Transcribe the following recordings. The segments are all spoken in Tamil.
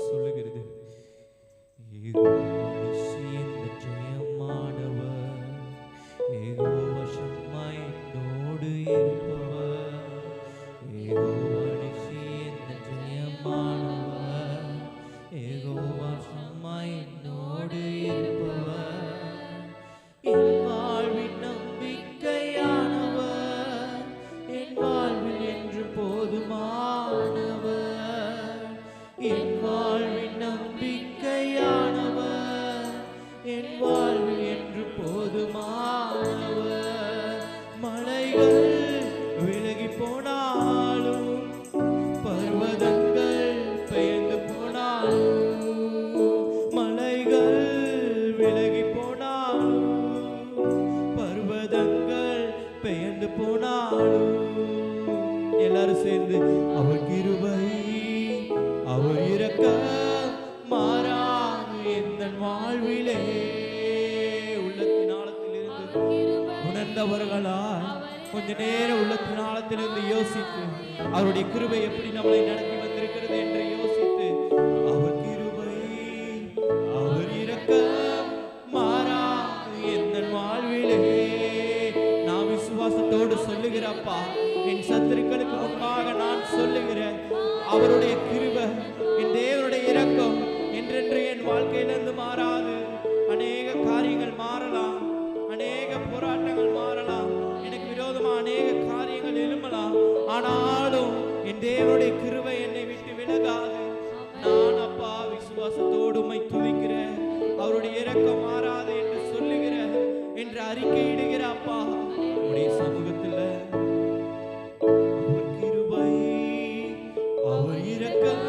சொல்லுகிறது, யெகோவா நிச்சயம் ஜெயமானவர், யெகோவா ஷம்மா என்னோடு இருப்பவர், யெகோவா நிச்சயம் ஜெயமானவர், யெகோவா ஷம்மா என்னோடு இருப்பவர், என் வாழ்வின் நம்பிக்கையானவர், என் வாழ்வில் என்று போதுமானவர், என் வாழ்வின் நம்பிக்கையானவர், என் வாழ்வில் என்று போதுமானவர். மலைகள் விலகி போனாலும், பர்வதங்கள் பெயர்ந்து போனாலும், மலைகள் விலகி போனாலும், பர்வதங்கள் பெயர்ந்து போனாலும், எல்லாரும் சேர்ந்து அவர் கிருபை அவர் இரக்கம் மாறாது எந்தன் வாழ்விலே. உள்ளத்தின் ஆழத்திலிருந்து உணர்ந்தவர்களாய் கொஞ்ச நேரம் உள்ளத்தின் ஆழத்திலிருந்து யோசித்து அவருடைய கிருபை எப்படி நம்மளை நடத்தி வந்திருக்கிறது என்று யோசித்து, அவர் கிருபை அவர் இரக்கம் மாறாது எந்தன் வாழ்விலே. நான் விசுவாசத்தோடு சொல்லுகிறப்பா, என் சத்துருக்களுக்கு முன்பாக நான் சொல்லுகிறேன், அவருடைய கிருபை என் தேவனுடைய இரக்கம் என்றென்று என் வாழ்க்கையிலிருந்து மாறாது. அநேக காரியங்கள் மாறலாம், அநேக போராட்டங்கள் மாறலாம், எனக்கு விரோதமா அநேக காரியங்கள் எழும்பலாம், ஆனாலும் என் தேவனுடைய கிருபை என்னை விட்டு விலகாது. நான் அப்பா விசுவாசத்தோடு உம்மை துதிக்கிறேன், அவருடைய இரக்கம் மாறாது என்று சொல்லுகிறேன் என்று அறிக்கையிடுகிற அப்பா, உம்முடைய சமூகத்தில் அவர் கிருபை அவர் இரக்கம்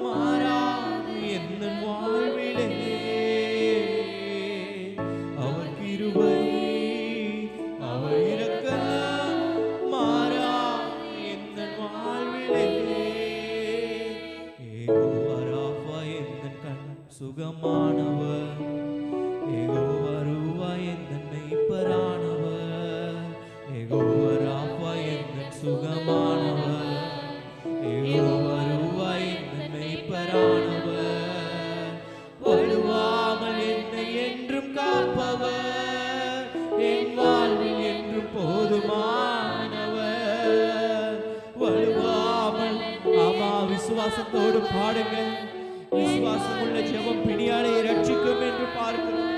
மாறாது எந்தன் வாழ்விலே, அவர் கிருபை அவர் இரக்கம் மாறாது எந்தன் வாழ்விலே. யெகோவா ராஃபா எந்தன் கண் சுகமானவர், யெகோவா ரூவா எந்தன் மெய்ப்பரானவர், யெகோவா ராஃபா எந்தன் சுகமானவர், யெகோவா ரூவா எந்தன் மெய்ப்பரானவர், வழுவாமல் என்னை என்றும் காப்பவர், என் வாழ்வில் என்றும் போதுமானவர், வழுவாமல். ஆமா, விசுவாசத்தோடு பாடுங்க. விசுவாசம் உள்ள ஜெபம் பிணியாளையை ரட்சிக்கும் என்று பார்க்கிறோம்.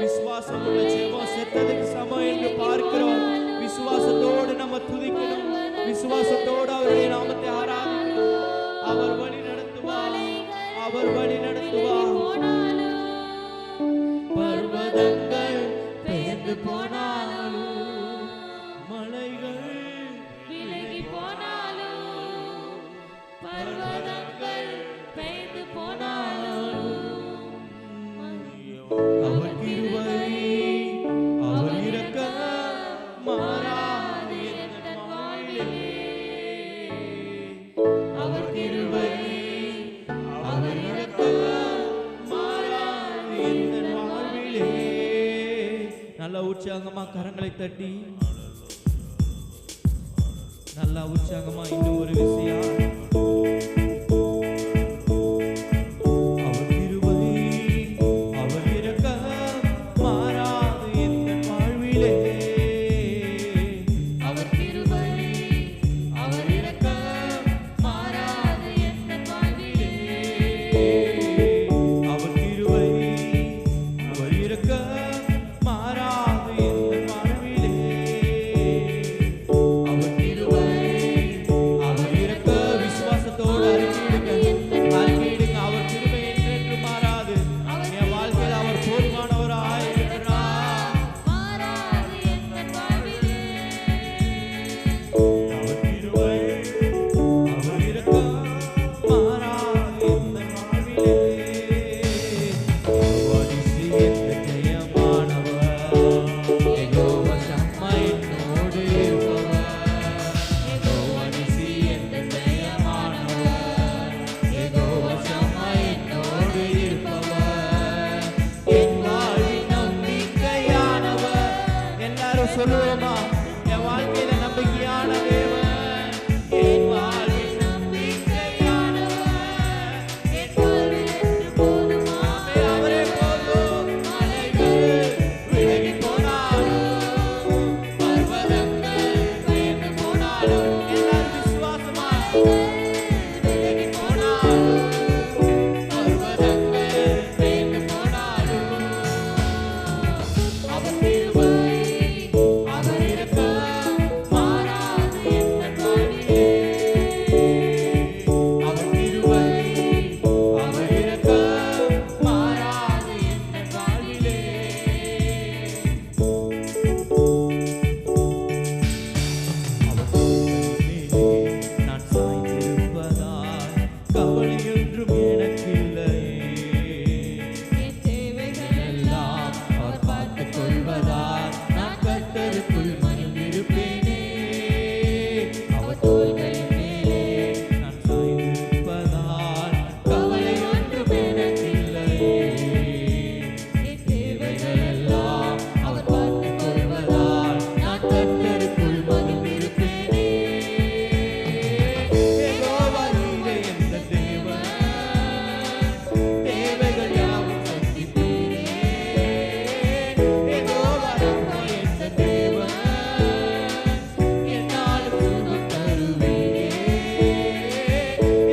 விசுவாசம் உள்ள ஜெபம் செத்ததுக்கு சமம் என்று பார்க்கிறோம். விசுவாசத்தோடு நம்ம துதிக்கணும், விசுவாசத்தோடு அவருடைய நாமத்தை ஆராதிக்கணும். அவர் வழி நடத்துவார், அவர் வழி நடத்துவார். பர்வதங்கள் பெயர்ந்து போனாலும், மலைகள் விலகி போனாலும், பர்வதங்கள் பெயர்ந்து போனாலும், அவர் கிருபை அவர் இரக்கம் மாறாது எந்தன் வாழ்விலே, அவர் கிருபை அவர் இரக்கம் மாறாது எந்தன் வாழ்விலே. நல்ல உற்சாகமா கரங்களை தட்டி, நல்ல உற்சாகமா இன்னும் ஒரு விஷயம், அவர் கிருபை அவர் இரக்கம் மாறாது எந்தன் வாழ்விலே, அவர் கிருபை அவர் இரக்கம் மாறாது எந்தன் வாழ்விலே, அவர் கிருபை அவர் இரக்கம் மாறாது எந்தன் வாழ்விலே, அவர் கிருபை அவர் இரக்கம் ஒன்றும் எனக்கில்லையே. என் தேவைகள் எல்லாம் அவர் பார்த்துக் கொள்வதால் நான் கர்த்தருக்குள் மகிழ்ந்திருப்பேனே. அவர் தோள்களின் மேலே நான் சாய்ந்திருப்பதால் கவலை ஒன்றும் எனக்கில்லையே. என் தேவைகள் எல்லாம் அவர் பார்த்துக் கொள்வதால் நான் கர்த்தருக்குள் மகிழ்ந்திருப்பேனே. யெகோவா நீரே எந்த தேவன், தேவைகள் யாவும் சந்திப்பீரே. யெகோவா ரப்பா எந்த தேவன், என்னாலும் சுகம் தருவீரே.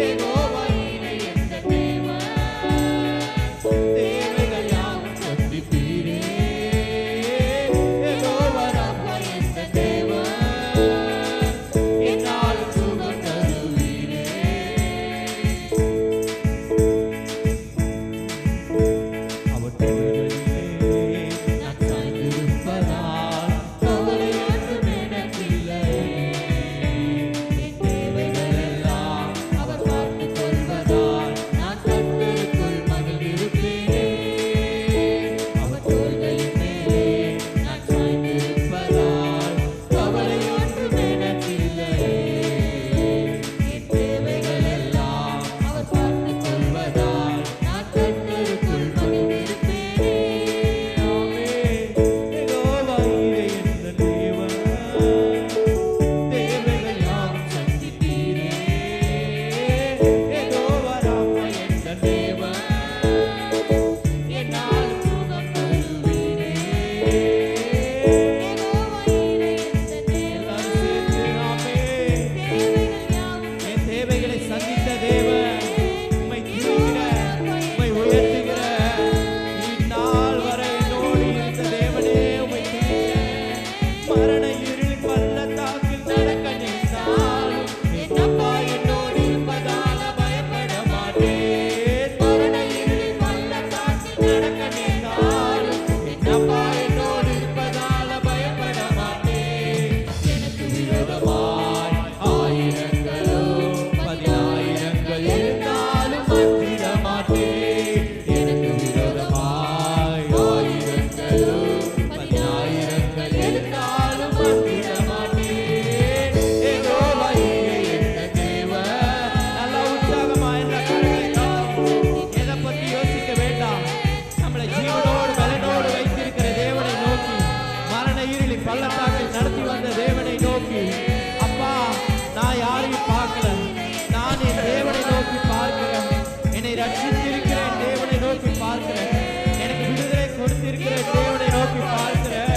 யெகோவா நீரே எந்த தேவன், தேவைகள் யாவும் சந்திப்பீரே. யெகோவா ரப்பா எந்த தேவன், என்னாலும் சுகம் தருவீரே. அவர் தோள்களிலே நான் சாய்ந்திருப்பதால் கவலை ஒன்றும் எனக்கில்லையே. என் தேவைகள் எல்லாம் அவர் பார்த்துக் கொள்வதால் நான் கர்த்தருக்குள் மகிழ்ந்திருப்பேனே. அவர் தோள்களின் மேலே நான் சாய்ந்திருப்பதால் கவலை ஒன்றும் எனக்கில்லையே. என் தேவைகள் எல்லாம் அவர் பார்த்துக் கொள்வதால் நான் கர்த்தருக்குள் மகிழ்ந்திருப்பேனே. யெகோவா நீரே எந்த தேவன், தேவைகள் யாவும் சந்திப்பீரே. யெகோவா ரப்பா எந்த தேவன், என்னாலும் சுகம் தருவீரே. யெகோவா நீரே எந்த தேவன், எல்லாரும் சேர்ந்து ஆமென். தேவைகள் யாவும் என் தேவைகளை சந்தித்த தேவன், உம்மை துதிக்கிற, உம்மை உயர்த்துகிற, இந்நாள் வரை என்னோடு இருந்த தேவனே உம்மை துதிக்கிறேன். மரண இருளின் பள்ளத்தாக்கில் நடக்க நேர்ந்தாலும் என் அப்பா என்னோடு இருப்பதால பயப்பட மாட்டேன். மரண இருளின் பள்ளத்தாக்கில் நடக்க நேர்ந்தாலும் என் அப்பா என்னோடு இருப்பதால பயப்பட மாட்டேன். எனக்கு விரோதமாய் ஆயிரங்களோ பதினாயிரங்கள் இருந்தாலும் அஞ்சிட மாட்டேன். எனக்கு விரோதமாய் ஆயிரங்களோ பதினாயிரங்கள் இருந்தாலும் அஞ்சிட மாட்டேன். யெகோவா நீரே எந்த தேவன். நல்ல உற்சாகமா என்ற கரங்களை தட்டி எதை பத்தி யோசிக்க வேண்டாம். நம்மளை ஜீவனோடு பலனோடு வைத்திருக்கிற தேவனை நோக்கி, மரண இருளின் பள்ளத்தாக்கில் நடத்தி வந்த தேவனை நோக்கி, அப்பா நான் யாரையும் பார்க்கல, நான் என் தேவனை நோக்கி பார்க்கிறேன். என்னை ரட்சித்திருக்கிற என் தேவனை நோக்கி பார்க்கிறேன். எனக்கு விடுதலை கொடுத்திருக்கிற என் தேவனை நோக்கி பார்க்கிறேன்.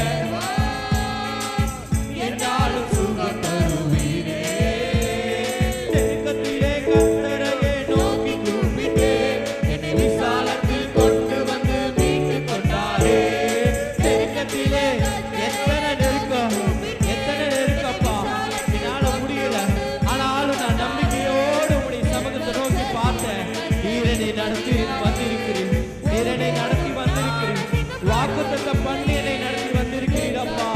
என்னாலும் சுகம் தருவீரே. தெற்கத்திலே கர்த்தரையே நோக்கி கூப்பிட்டேன். என்னை விசாலத்தில் கொண்டு வந்து மீட்டுக் கொண்டாரே. தெற்கத்திலே எத்தனை நெருக்கம், எத்தனை நெருக்கப்பா, என்னால முடியல. ஆனாலும் நான் நம்பிக்கையோடு உம்முடைய சமூகத்தை நோக்கி பார்த்தேன். நீர் என்னை நடத்தி வந்திருக்கிறீர், நீர் என்னை நடத்தி வந்திருக்கிறீர். வாக்குத்தத்தம் பண்ணி என்னை நடத்தி வந்திருக்கிறீர் அப்பா.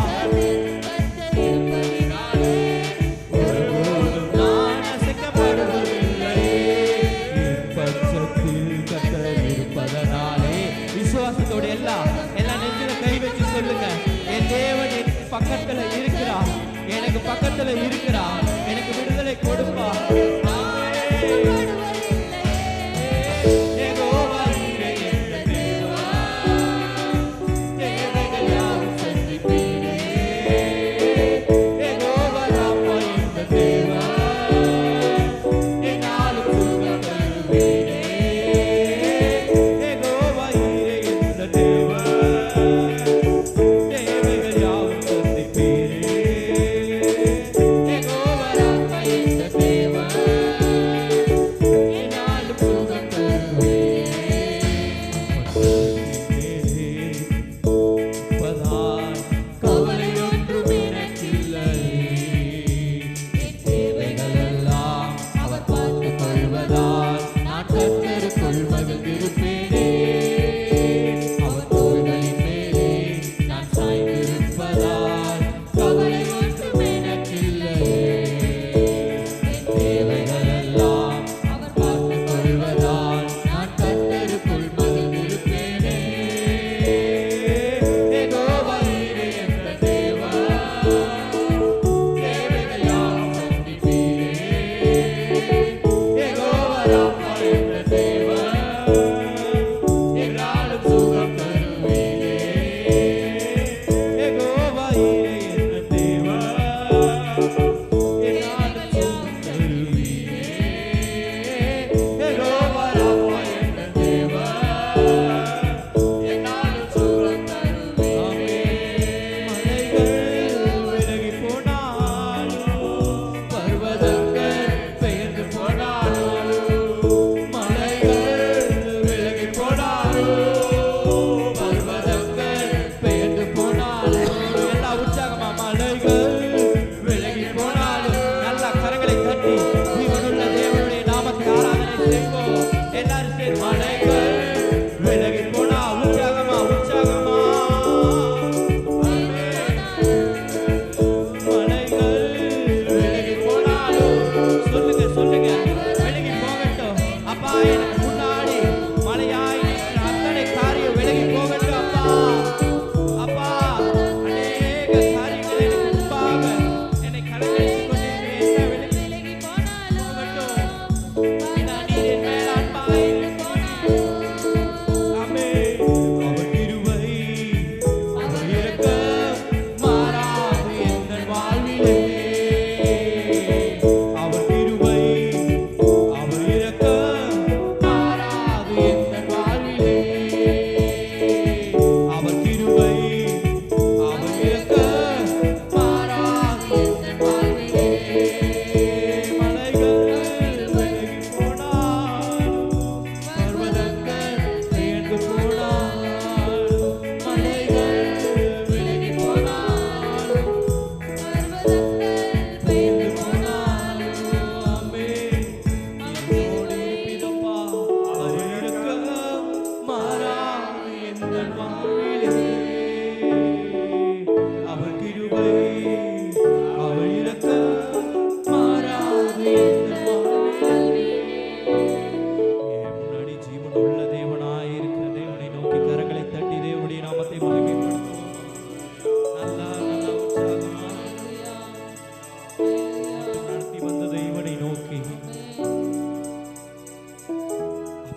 ஒருபோதும் நான் அசைக்கப்படுவதில்லை. என் பட்சத்தில் கர்த்தர் இருப்பதனாலே. விசுவாசத்தோட எல்லாம் நெஞ்சில கை வச்சு சொல்லுங்க, என் தேவன் என் பக்கத்துல இருக்கிறார், எனக்கு பக்கத்துல இருக்கிறார், எனக்கு விடுதலை கொடுப்பா. யெகோவா நீரே எந்த தேவன், தேவைகள் யாவும் சந்திப்பீரே. யெகோவா ரப்பா எந்த தேவன், என்னாலும் சுகம் தருவீரே. யெகோவா நீரே எந்த தேவன், தேவைகள் யாவும் சந்திப்பீரே. யெகோவா ரப்பா எந்த தேவன், என்னாலும் சுகம் தருவீரே.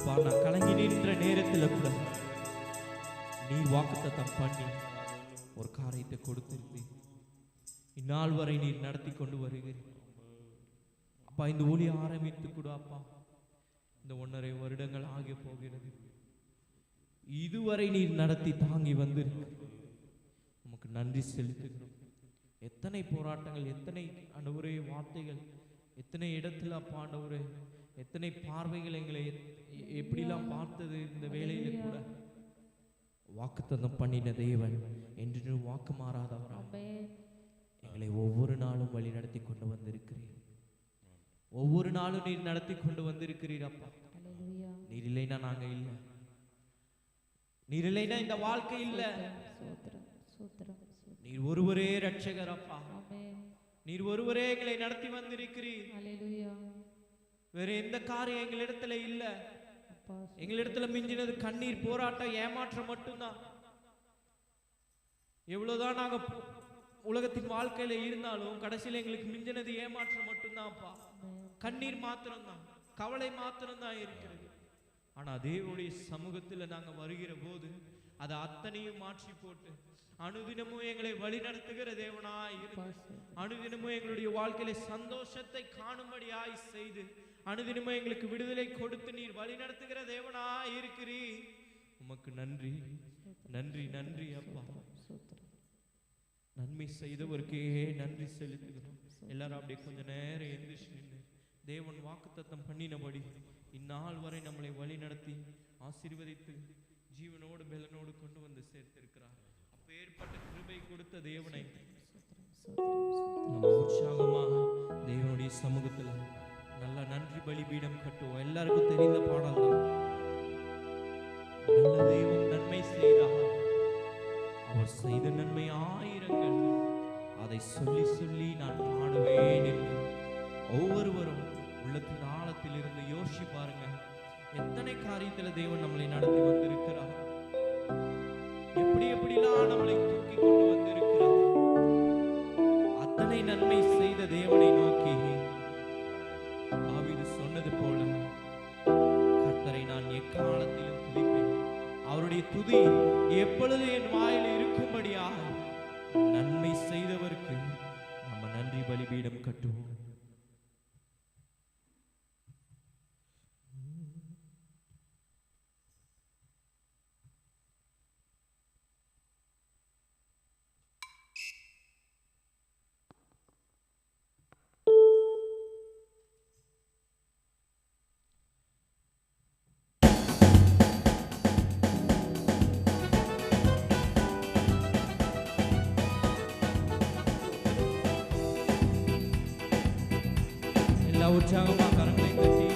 அப்பா நான் கலங்கி நின்ற நேரத்துல கூட நீர் வாக்குத்தத்தம் பண்ணி ஒரு காரியத்தை கொடுத்திருந்தீர். இந்நாள் வரை நீர் நடத்தி கொண்டு வருகிறீர் அப்பா. இந்த ஊழியம் ஆரம்பித்து கூட அப்பா இந்த 1.5 வருடங்கள் ஆகி போகிறது. இதுவரை நீர் நடத்தி தாங்கி வந்து உமக்கு நன்றி செலுத்துகிறோம். எத்தனை போராட்டங்கள், எத்தனை ஆண்டவரே வார்த்தைகள், எத்தனை இடத்துல அப்பா ஆண்டவரே எத்தனை பார்வைகள் எங்களை எப்படிலாம் பார்த்தது. இந்த வேலையில கூட வாக்குத்தத்தம் பண்ணின தேவன் என்று வாக்கு மாறாதவராம் எங்களை ஒவ்வொரு நாளும் வழி நடத்தி கொண்டு வந்திருக்கிறீர். ஒவ்வொரு நாளும் நீர் நடத்தி கொண்டு வந்திருக்கிறீர் அப்பா. நீர் இல்லைன்னா நாங்க இல்ல, நீர் இல்லைன்னா இந்த வாழ்க்கை இல்ல. நீர் ஒருவரே ரட்சகர் அப்பா. நீர் ஒருவரே எங்களை நடத்தி வந்திருக்கிறீர். வேற எந்த காரியம் எங்களிடத்துல இல்ல. எங்களிடத்துல மிஞ்சினது கண்ணீர், போராட்டம், ஏமாற்றம் மட்டும்தான். எவ்வளவுதான் நாங்க உலகத்தின் வாழ்க்கையில இருந்தாலும் கடைசியில எங்களுக்கு மிஞ்சினது ஏமாற்றம் மட்டும்தான் அப்பா. கண்ணீர் மாத்திரம்தான், கவலை மாத்திரம்தான் இருக்கிறது. ஆனா தேவனுடைய சமூகத்துல நாங்க வருகிற போது அதை அத்தனையும் மாற்றி போட்டு அனுதினமும் எங்களை வழி நடத்துகிற தேவனாய் இருந்து, அனுதினமும் எங்களுடைய வாழ்க்கையில சந்தோஷத்தை காணும்படியாய் செய்து, அனுதினமும் எங்களுக்கு விடுதலை கொடுத்து நீர் வழி நடத்துகிற தேவனாய் இருக்கிறீர். உமக்கு நன்றி, நன்றி, நன்றி அப்பா. நன்மை செய்தவருக்கே நன்றி செலுத்துகிறோம். எல்லாரும் அப்படியே கொஞ்ச நேரம் எந்திரிச்சு நின்று தேவன் வாக்குத்தத்தம் பண்ணினபடி இந்நாள் வரை நம்மளை வழி நடத்தி ஆசீர்வதித்து ஜீவனோடு பெலனோடு கொண்டு வந்து சேர்த்திருக்கிறார். அப்பேற்பட்ட கிருபை கொடுத்த தேவனை நம்ம உற்சாகமாக தேவனுடைய சமூகத்துல நல்ல நன்றி பலிபீடம் கட்டுவோம். எல்லாருக்கும் தெரிந்த பாடல் தான். நல்ல தெய்வம் நன்மை செய்தார், அவர் செய்த நன்மை ஆயிரங்கள், அதை சொல்லி சொல்லி நான் பாடுவேன் என்று ஒவ்வொருவரும் உள்ளத்தின் ஆழத்தில் இருந்து யோசிச்சு பாருங்க. எத்தனை காரியத்துல தேவன் நம்மளை நடத்தி வந்திருக்கிறார், எப்படி எப்படிலாம் நம்மளை தூக்கி கொண்டு வந்திருக்கிறார். அத்தனை நன்மை செய்த தேவனை நோக்கி தாவீது சொன்னது போல, கர்த்தரை நான் எக்காலத்திலும் துதிப்பேன், அவருடைய துதி எப்பொழுது என் வாயில் இருக்கும்படியாக நன்மை செய்தவருக்கு நம்ம நன்றி பலிபீடம் கட்டுவோம். உற்சாகமா கரங்களை தட்டி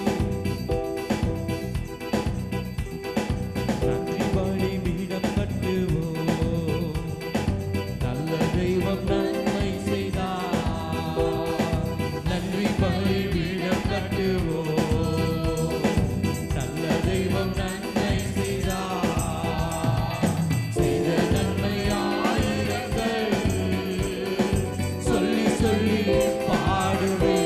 நன்றி பலிபீடம் கட்டுவோம். நல்ல தெய்வம் நன்மை செய்தார், நன்றி பலிபீடம் கட்டுவோம். நல்ல தெய்வம் நன்மை செய்தார், செய்த நன்மை ஆயிரங்கள் சொல்லி சொல்லி பாடுவேன்.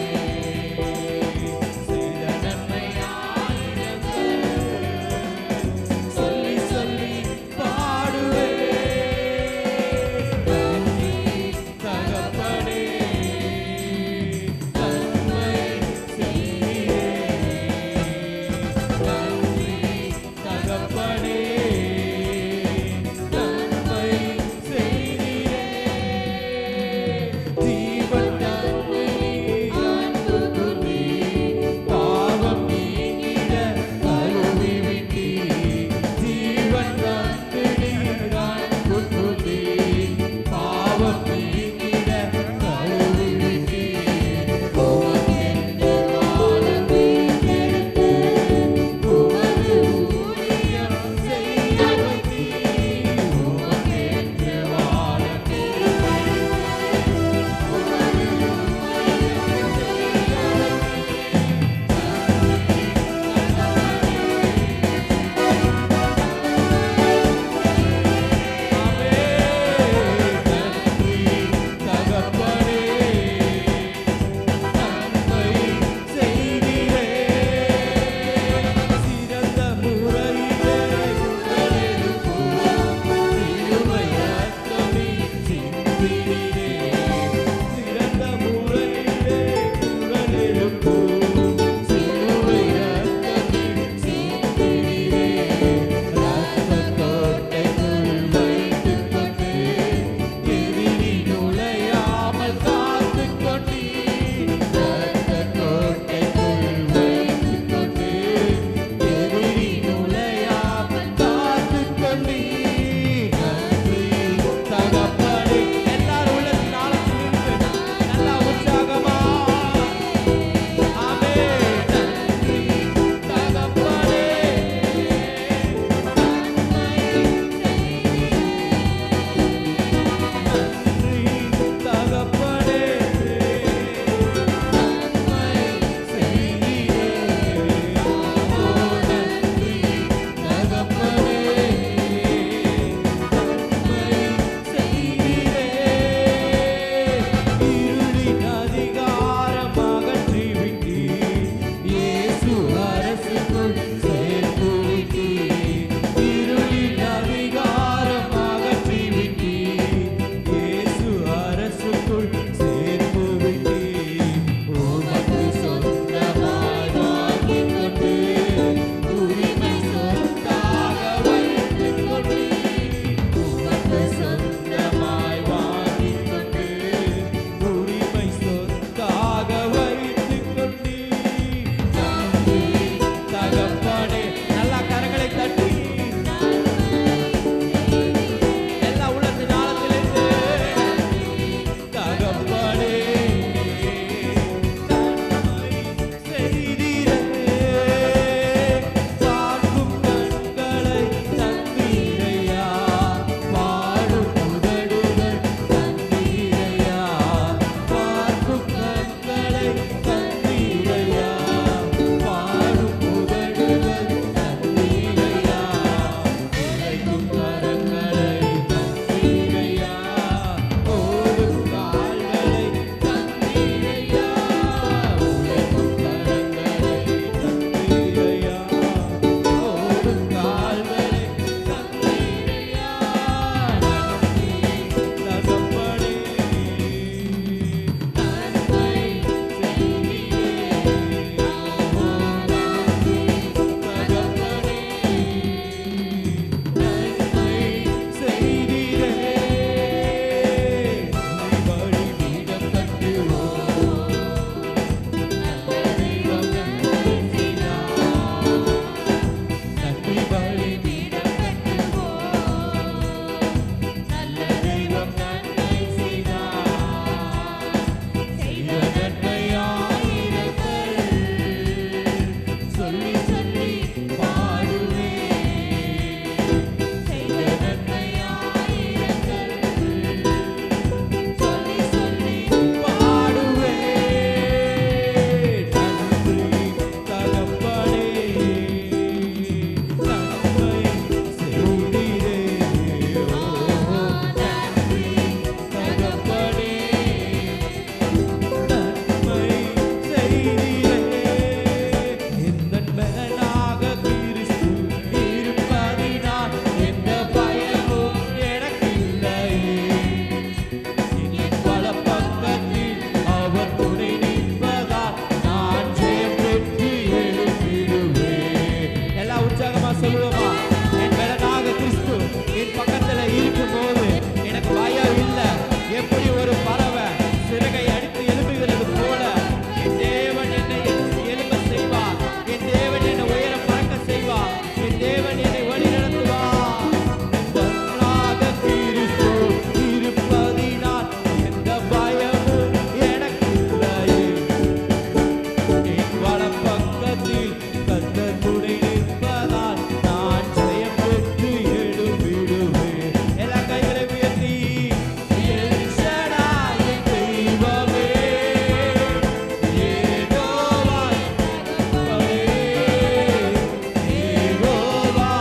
தகப்பனே. நல்லா கரங்களை தட்டி எல்லா உள்ளத்தின் ஆழத்திலிருந்து தகப்பனே நன்மை செய்தீரே. பார்க்கும் கண்களை தந்தீரையா, பாடும் உதடுகள் தந்தீரையா, பார்க்கும் கண்களை தந்தீரையா, பாடும் உதடுகள் தந்தீரையா, இறைக்கும் கரங்களை தந்தீரையா, ஓடும் கால்களை தந்தீரையா, உழைக்கும் கரங்களை தந்தீரையா, ஓடும் கால்களை தந்தீரையா. நன்றி தகப்பனே, நன்மை செய்தீரே. தகப்பனே நன்மை செய்தீரே. பலிபீடம் கட்டுவோம். நல்ல தெய்வம் நன்மை செய்தார். நன்றி பலிபீடம் கட்டுவோம். நல்ல தெய்வம் நன்மை செய்தார். செய்த நன்மை ஆயிரங்கள் சொல்லி சொல்லி பாடுவேன். செய்த நன்மை ஆயிரங்கள் சொல்லி சொல்லி பாடுவேன். நன்றி தகப்பனே, நன்மை செய்தீரே. ஓ நன்றி தகப்பனே, நன்மை செய்தீரே. எந்தன் பலனாக கிறிஸ்து இருப்பதினால் எந்த பயமும் எனக்கில்லை. என் வலப்பக்கத்தில் அவர் துணை நிற்பதால் நான் ஜெயம் பெற்று எழும்பிடுவேன். எல்லாம் உற்சாகமா சொல்லுவோமா? என் பலனாக கிறிஸ்து என் பக்கத்துல இருக்கும்போது எனக்கு பயம் இல்லை. எப்படி ஒரு பறவை சிறகை அடித்து எழும்புகிறது போல என் தேவன் என்னை எழும்ப செய்வார். என் தேவன் என்னை உயர பறக்க செய்வார். என் தேவன் என்னை வழி நடத்துவார். பலனாக கிறிஸ்து இருப்பதினால் எந்த பயமும் எனக்கில்லை. என் வலப்பக்கத்தில் கர்த்தர் துணை நிற்பதால் நான் ஜெயம் பெற்று எழும்பிடுவேன். எல்லா கைகளை உயர்த்தி என் ஷடாய் என் தெய்வமே, யெகோவா தகப்பனே, யெகோவா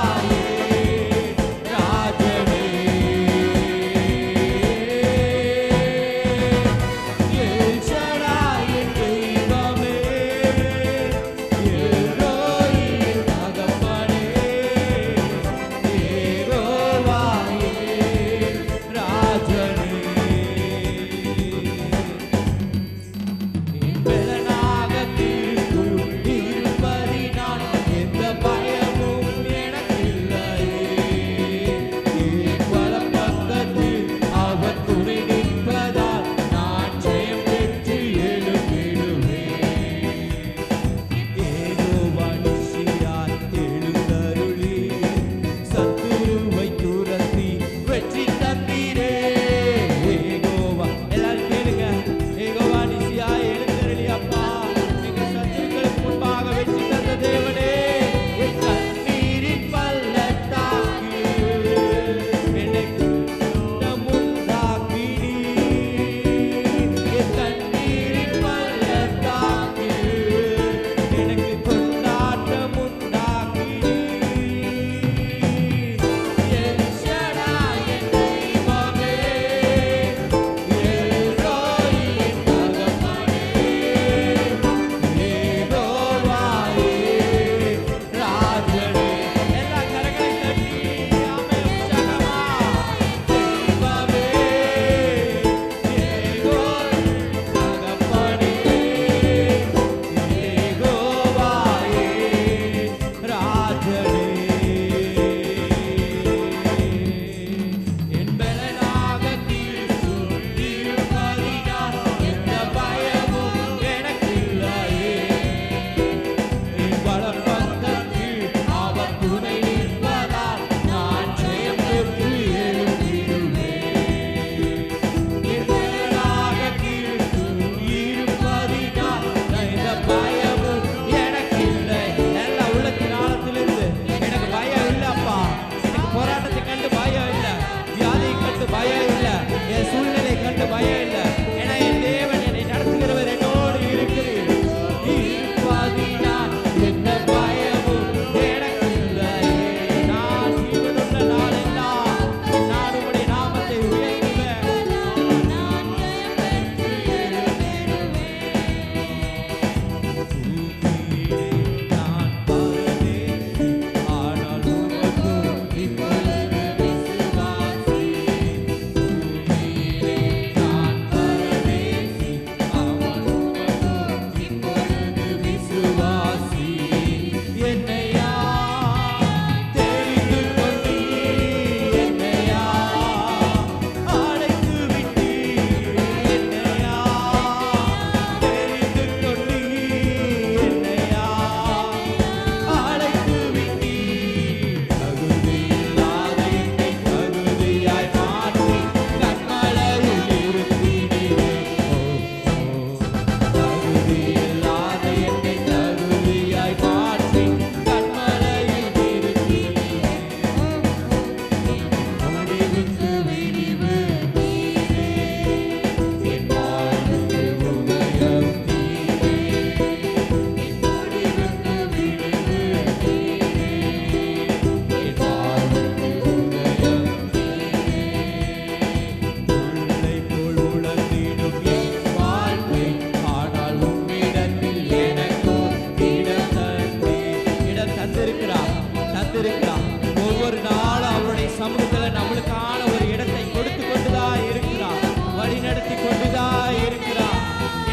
வைத்திருக்கிறார். ஒவ்வொரு நாளும் அவருடைய சமூகத்துல நம்மளுக்கான ஒரு இடத்தை கொடுத்து கொண்டுதான் இருக்கிறார், வழி நடத்தி கொண்டுதான் இருக்கிறார்.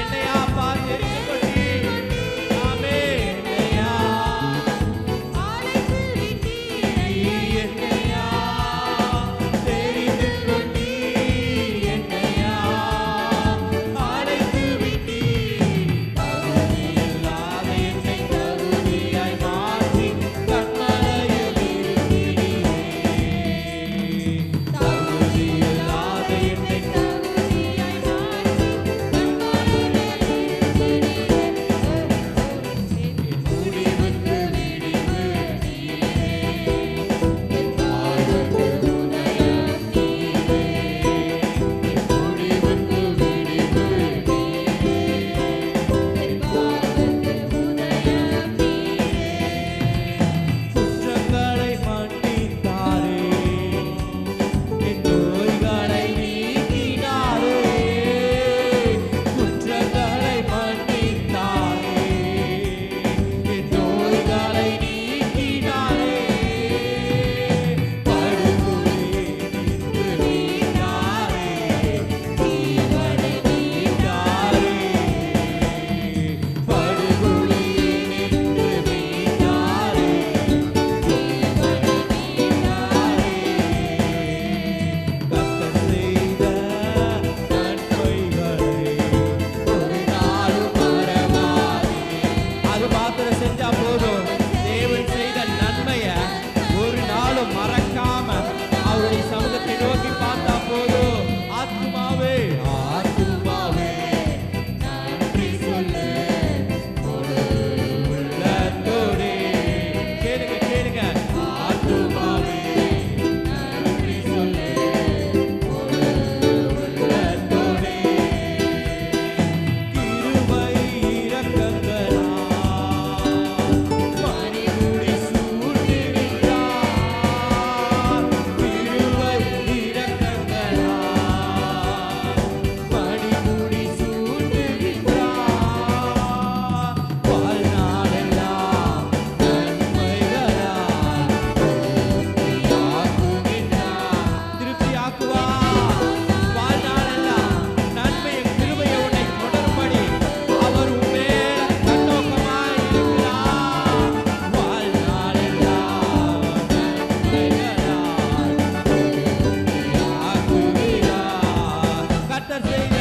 என்னையா பார்த்து எரிந்து கொண்டீர்? ஆமென். என்னையா அழைத்து விட்டீர் என்னையா தெரிந்து கொண்டீர்? என்னையா அழைத்து விட்டீர்? தகுதியில்லாத என்னை தகுதியாய் மாற்றி கண்மலையில் இருத்தினீரே. தகுதியில்லாத என்னை தகுதியாய் மாற்றி கண்மலையில் என் முடிவுக்கு விடிவு நீரே. என் வாழ்வுக்கு உதயம் நீரே. என் முடிவுக்கு விடிவு நீரே. என் வாழ்வுக்கு உதயம் நீரே. குற்றங்களை மன்னித்தாரே, என் நோய்களை நீக்கினாரே. குற்றங்களை மன்னித்தாரே, என் நோய்களை நீக்கினாரே. படுகுழியில் நின்று மீட்டாரே, ஜீவனை மீட்டாரே. படுகுழியில் நின்று மீட்டாரே, ஜீவனை மீட்டாரே. கர்த்தர் செய்த நன்மைகளை ஒரு நாளும் மறவாதே. அது மாத்திரம் செஞ்சா போதும். தேவன் செய்த நன்மைய ஒரு நாளும் மறக்காம அவருடைய சமூகத்தை நோக்கி பார்த்தா போதும். ஆத்துமாவே ஆத்துமாவே நன்றி சொல்லு முழு உள்ளத்தோடே. கேளுங்க கேளுங்க. ஆத்துமாவே நன்றி சொல்லு முழு உள்ளத்தோடே. கிருபை இரக்கங்களால் மணிமுடி சூட்டிவிட்டார். கிருபை இரக்கங்களால் மணிமுடி சூட்டிவிட்டார். வாழ்நாளெல்லாம் நன்மைகளால் திருப்தியாக்குவார். வாழ்நாளெல்லாம் நன்மையும் கிருபையும் உன்னை தொடரும்படி அவர் உன்மேல் கண்ணோக்கமாய் இருக்கிறார். வாழ்நாளெல்லாம் நன்மைகளால் திருப்தியாக்குகிறார். கர்த்தர் செய்த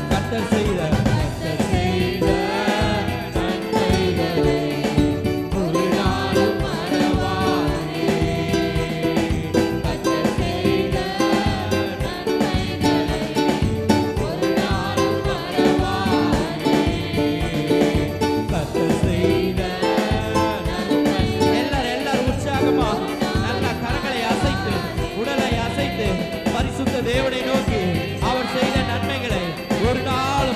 கர்த்தர் செய்த நன்மைகளை ஒரு நாளும் மறவாதே. கர்த்தர் செய்த நன்மைகளை ஒரு நாளும் மறவாதே. கர்த்தர் செய்த நன்மை. எல்லாரும் உற்சாகமா நல்ல கரங்களை அசைத்து உடலை அசைத்து பரிசுத்த தேவனை நோக்கி அவர் செய்த நன்மைகளை ஒரு நாள்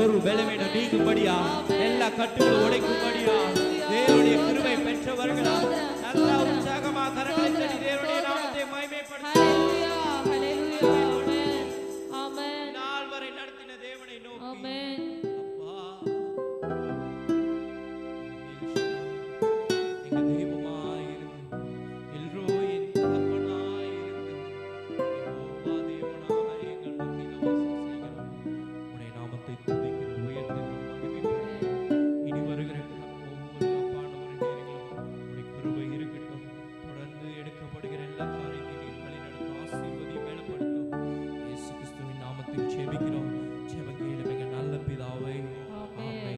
சோர்வு பலவீனம் நீங்கும்படியா எல்லா கட்டுகளும் உடைக்கும்படியா